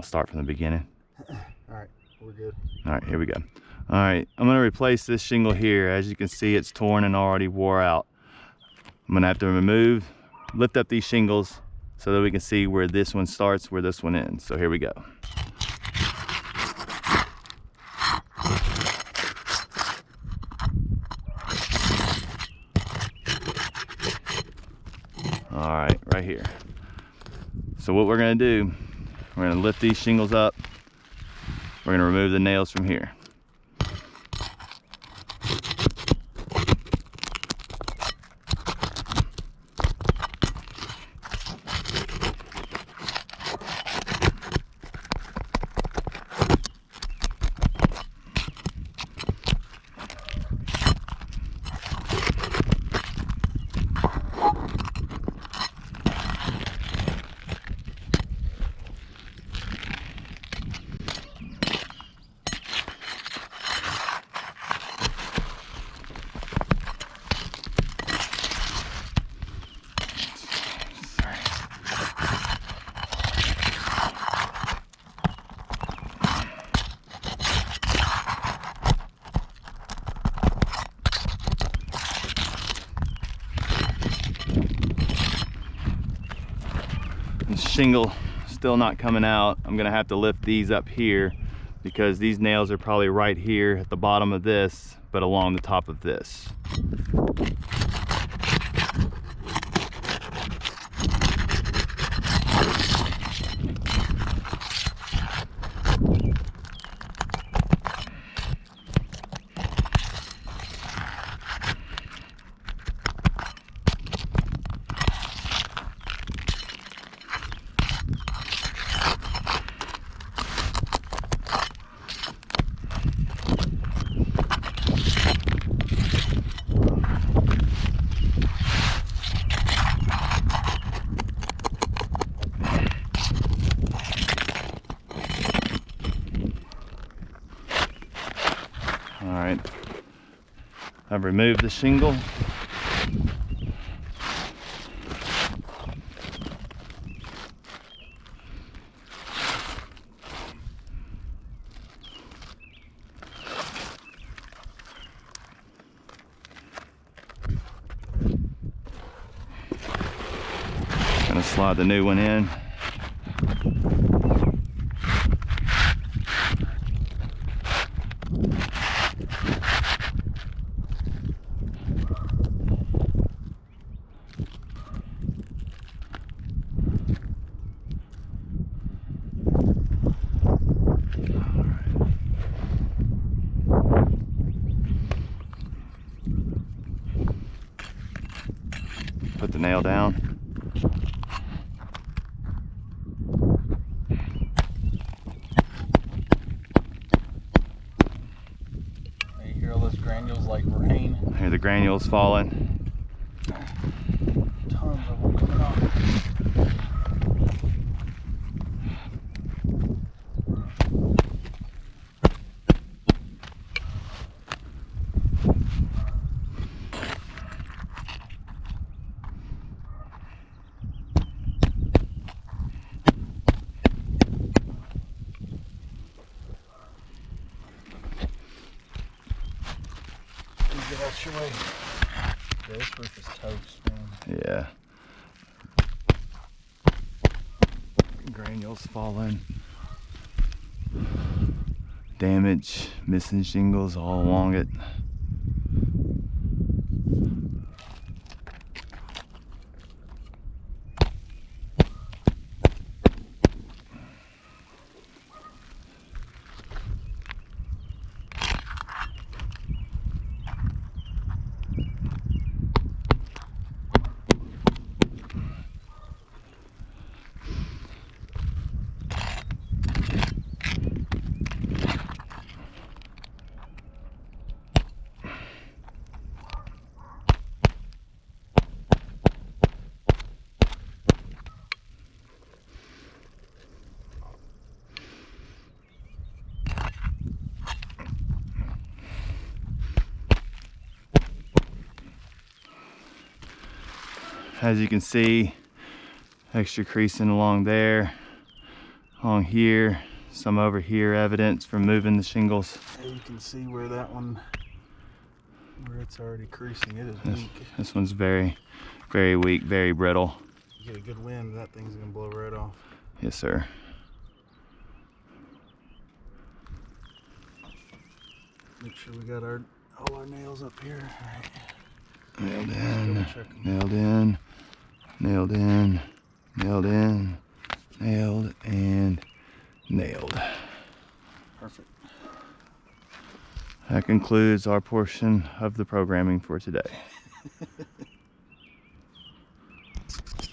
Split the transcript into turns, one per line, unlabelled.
I'll start from the beginning.
All right, we're good.
All right, here we go. All right, I'm gonna replace this shingle here. As you can see, it's torn and already wore out. I'm gonna have to lift up these shingles so that we can see where this one starts, where this one ends. So here we go. All right here. So what we're gonna do, we're gonna lift these shingles up. We're gonna remove the nails from here. Shingle still not coming out. I'm gonna have to lift these up here because these nails are probably right here at the bottom of this, but along the top of this. All right, I've removed the shingle. Gonna slide the new one in. Put the nail down.
You hear all those granules like rain?
I hear the granules falling.
Tons of them coming off. Get out your way. Yeah, this roof is toast, man.
Yeah. Granules falling. Damage, missing shingles all along it. As you can see, extra creasing along there, along here, some over here, evidence from moving the shingles.
And you can see where that one, where it's already creasing. It is weak.
This one's very, very weak, very brittle.
You get a good wind, that thing's gonna blow right off.
Yes, sir.
Make sure we got all our nails up here. All right.
Nailed in,
Double check 'em.
nailed in, nailed in, nailed in, nailed, and nailed.
Perfect.
That concludes our portion of the programming for today.